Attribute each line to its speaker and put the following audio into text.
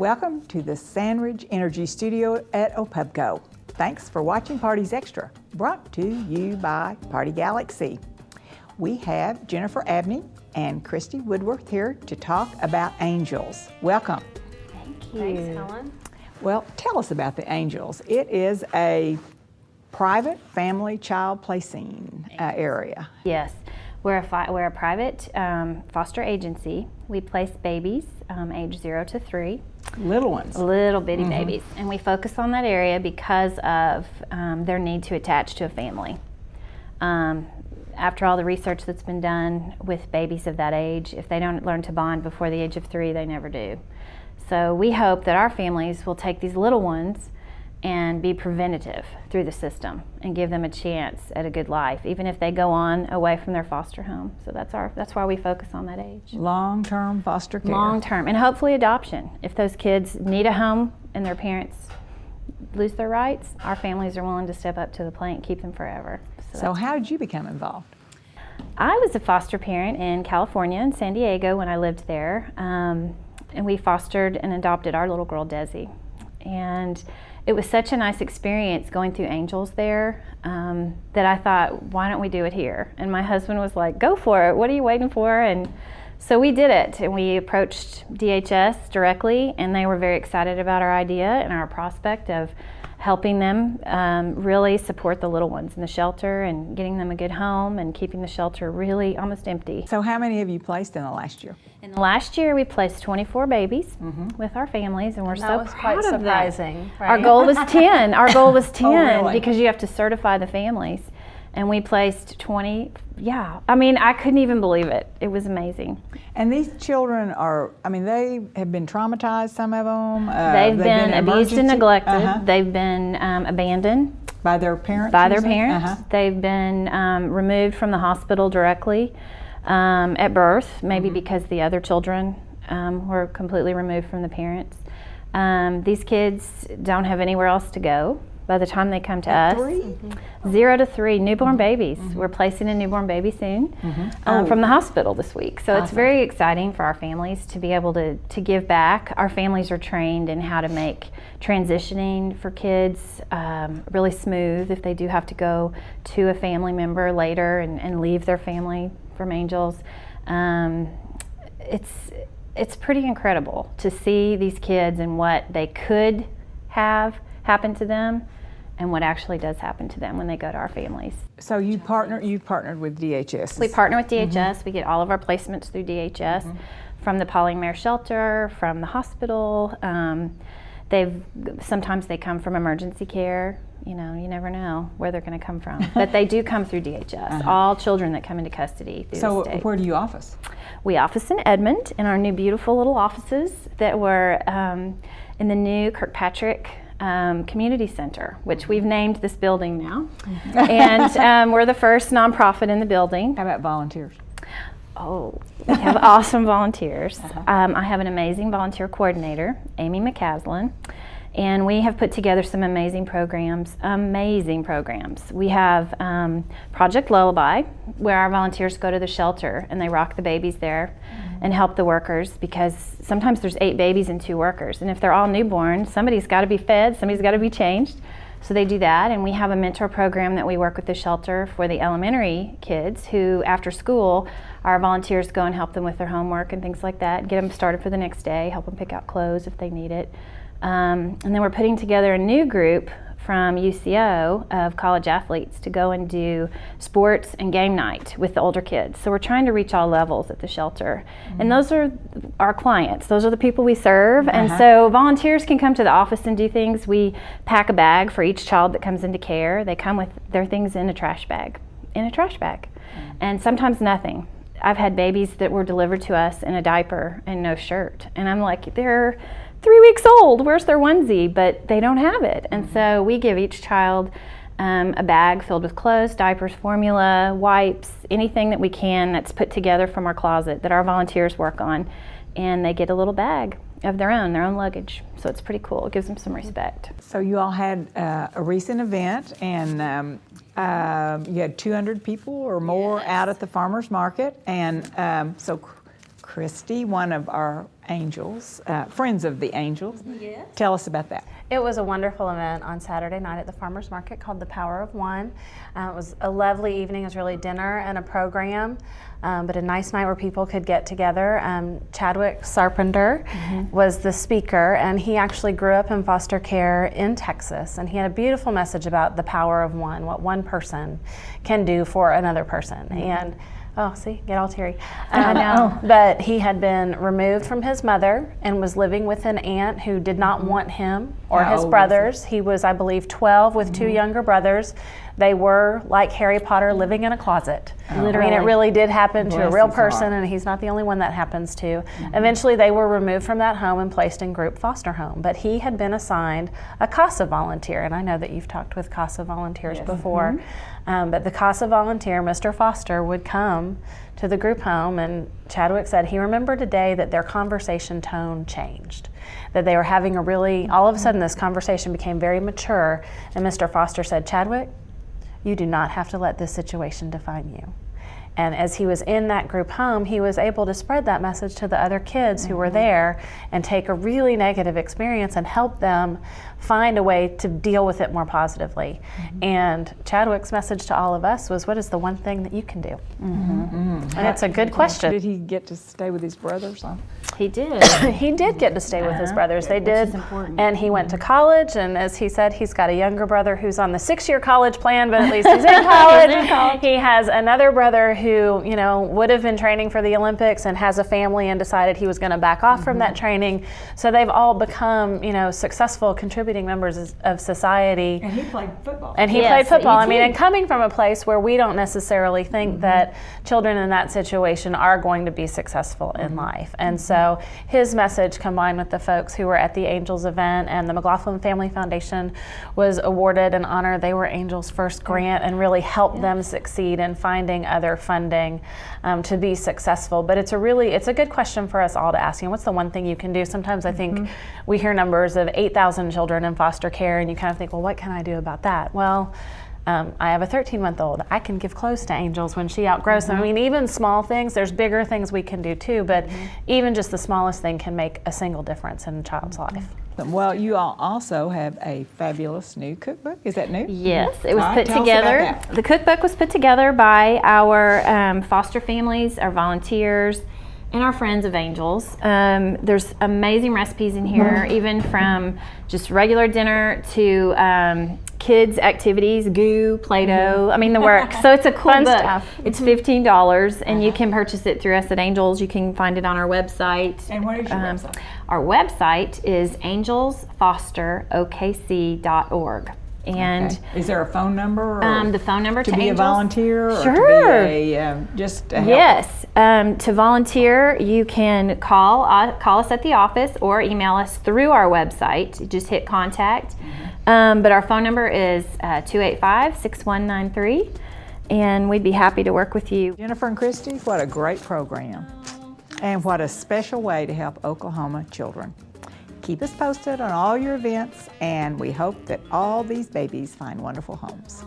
Speaker 1: Welcome to the Sandridge Energy Studio at Opubco. Thanks for watching Parties Extra, brought to you by Party Galaxy. We have Jennifer Abney and Christy Woodworth here to talk about angels. Welcome.
Speaker 2: Thank you.
Speaker 3: Thanks, Helen.
Speaker 1: Well, tell us about the Angels. It is a private family child placing area.
Speaker 2: Yes, we're a private foster agency. We place babies age 0 to 3.
Speaker 1: Little ones.
Speaker 2: Little bitty babies. And we focus on that area because of their need to attach to a family. After all the research that's been done with babies of that age, if they don't learn to bond before the age of 3, they never do. So we hope that our families will take these little ones and be preventative through the system and give them a chance at a good life, even if they go on away from their foster home. So that's why we focus on that age.
Speaker 1: Long-term foster care.
Speaker 2: Long-term, and hopefully adoption. If those kids need a home and their parents lose their rights, our families are willing to step up to the plate and keep them forever.
Speaker 1: So how did you become involved?
Speaker 2: I was a foster parent in California, in San Diego, when I lived there. And we fostered and adopted our little girl, Desi. And it was such a nice experience going through Angels there that I thought, why don't we do it here? And my husband was like, go for it. What are you waiting for? And so we did it. And we approached DHS directly, and they were very excited about our idea and our prospect of helping them really support the little ones in the shelter and getting them a good home and keeping the shelter really almost empty.
Speaker 1: So how many have you placed in the last year?
Speaker 2: In the last year, we placed 24 babies with our families, and we're so proud of that.
Speaker 3: That was quite surprising. Right?
Speaker 2: Our goal was 10. Our goal was 10
Speaker 1: really?
Speaker 2: Because you have to certify the families. And we placed 20. Yeah, I mean, I couldn't even believe it. It was amazing.
Speaker 1: And these children are, I mean, they have been traumatized, some of them.
Speaker 2: They've been abused and neglected. They've been abandoned.
Speaker 1: By their parents?
Speaker 2: By their parents. They've been removed from the hospital directly at birth, maybe because the other children were completely removed from the parents. These kids don't have anywhere else to go by the time they come to us. 0 to 3 newborn babies. We're placing a newborn baby soon from the hospital this week. So it's very exciting for our families to be able to give back. Our families are trained in how to make transitioning for kids really smooth if they do have to go to a family member later and leave their family from Angels. It's pretty incredible to see these kids and what they could have happen to them and what actually does happen to them when they go to our families.
Speaker 1: So you've partnered with DHS?
Speaker 2: We partner with DHS. We get all of our placements through DHS from the Pauline Mare Shelter, from the hospital. Sometimes they come from emergency care. You know, you never know where they're going to come from. But they do come through DHS, all children that come into custody through the state.
Speaker 1: So where do you office? We
Speaker 2: office in Edmond in our new beautiful little offices that were in the new Kirkpatrick Community Center, which we've named this building now. And we're the first nonprofit in the building.
Speaker 1: How about volunteers?
Speaker 2: Oh, we have awesome volunteers. I have an amazing volunteer coordinator, Amy McCaslin, and we have put together some amazing programs. We have Project Lullaby, where our volunteers go to the shelter and they rock the babies there and help the workers, because sometimes there's 8 babies and 2 workers, and if they're all newborn, somebody's got to be fed, somebody's got to be changed. So they do that, and we have a mentor program that we work with the shelter for the elementary kids who, after school, our volunteers go and help them with their homework and things like that, get them started for the next day, help them pick out clothes if they need it. And then we're putting together a new group from UCO of college athletes to go and do sports and game night with the older kids. So we're trying to reach all levels at the shelter. And those are our clients. Those are the people we serve. And so volunteers can come to the office and do things. We pack a bag for each child that comes into care. They come with their things in a trash bag. And sometimes nothing. I've had babies that were delivered to us in a diaper and no shirt. And I'm like, they're 3 weeks old, where's their onesie? But they don't have it. And so we give each child a bag filled with clothes, diapers, formula, wipes, anything that we can that's put together from our closet that our volunteers work on. And they get a little bag of their own luggage. So it's pretty cool. It gives them some respect.
Speaker 1: So you all had a recent event, and you had 200 people or more out at the farmers market. And so Christy, one of our angels, friends of the angels.
Speaker 3: Yes.
Speaker 1: Tell us about that.
Speaker 3: It was a wonderful event on Saturday night at the Farmers Market called The Power of One. It was a lovely evening. It was really dinner and a program, but a nice night where people could get together. Chadwick RPenter was the speaker, and he actually grew up in foster care in Texas, and he had a beautiful message about the power of one, what one person can do for another person. And oh, see, get all teary.
Speaker 2: I know.
Speaker 3: But he had been removed from his mother and was living with an aunt who did not want him or
Speaker 1: How
Speaker 3: his
Speaker 1: old
Speaker 3: brothers. He was, I believe, 12 with two younger brothers. They were, like Harry Potter, living in a closet.
Speaker 2: Literally.
Speaker 3: I mean, it really did happen to a
Speaker 1: Bless
Speaker 3: real
Speaker 1: his heart.
Speaker 3: person, and he's not the only one that happens to. Eventually, they were removed from that home and placed in group foster home. But he had been assigned a CASA volunteer, and I know that you've talked with CASA volunteers before. But the CASA volunteer, Mr. Foster, would come to the group home, and Chadwick said he remembered a day that their conversation tone changed, that they were having a really, all of a sudden this conversation became very mature, and Mr. Foster said, "Chadwick, you do not have to let this situation define you." And as he was in that group home, he was able to spread that message to the other kids who were there and take a really negative experience and help them find a way to deal with it more positively. And Chadwick's message to all of us was, what is the one thing that you can do? And it's a good question.
Speaker 1: Did he get to stay with his brothers? Huh?
Speaker 2: He did.
Speaker 3: He did get to stay with his brothers. They
Speaker 2: Which
Speaker 3: did.
Speaker 2: is important.
Speaker 3: And he went to college, and as he said, he's got a younger brother who's on the 6-year college plan, but at least he's in college. He has another brother who, you know, would have been training for the Olympics and has a family and decided he was going to back off from that training. So they've all become, you know, successful contributing members of society.
Speaker 1: And he played football.
Speaker 3: And he
Speaker 2: Yes,
Speaker 3: played football.
Speaker 2: he
Speaker 3: I mean,
Speaker 2: did.
Speaker 3: and coming from a place where we don't necessarily think that children in that situation are going to be successful in life. And so his message, combined with the folks who were at the Angels event, and the McLaughlin Family Foundation was awarded an honor. They were Angels' first grant and really helped them succeed in finding other funding to be successful. But it's a good question for us all to ask. You know, what's the one thing you can do? Sometimes I think we hear numbers of 8,000 children in foster care, and you kind of think, well, what can I do about that? Well, I have a 13-month-old. I can give clothes to Angels when she outgrows them. I mean, even small things, there's bigger things we can do too, but even just the smallest thing can make a single difference in a child's life.
Speaker 1: Well, you all also have a fabulous new cookbook. Is that new?
Speaker 2: Yes, it was
Speaker 1: All right,
Speaker 2: put
Speaker 1: tell us about
Speaker 2: together.
Speaker 1: that.
Speaker 2: The cookbook was put together by our foster families, our volunteers, and our friends of Angels. There's amazing recipes in here, even from just regular dinner to kids' activities, goo, Play-Doh, I mean the works. So it's a cool
Speaker 3: Fun
Speaker 2: book.
Speaker 3: stuff.
Speaker 2: It's $15, and you can purchase it through us at Angels. You can find it on our website.
Speaker 1: And what is your website?
Speaker 2: Our website is angelsfosterokc.org. And
Speaker 1: Okay. Is there a phone number? Or
Speaker 2: the phone number
Speaker 1: to
Speaker 2: to
Speaker 1: be a
Speaker 2: Angels?
Speaker 1: volunteer, or
Speaker 2: Sure.
Speaker 1: to be a just a helper?
Speaker 2: Yes, to volunteer, you can call us at the office or email us through our website. Just hit contact. But our phone number is 285-6193, and we'd be happy to work with you.
Speaker 1: Jennifer and Christy, what a great program. And what a special way to help Oklahoma children. Keep us posted on all your events, and we hope that all these babies find wonderful homes.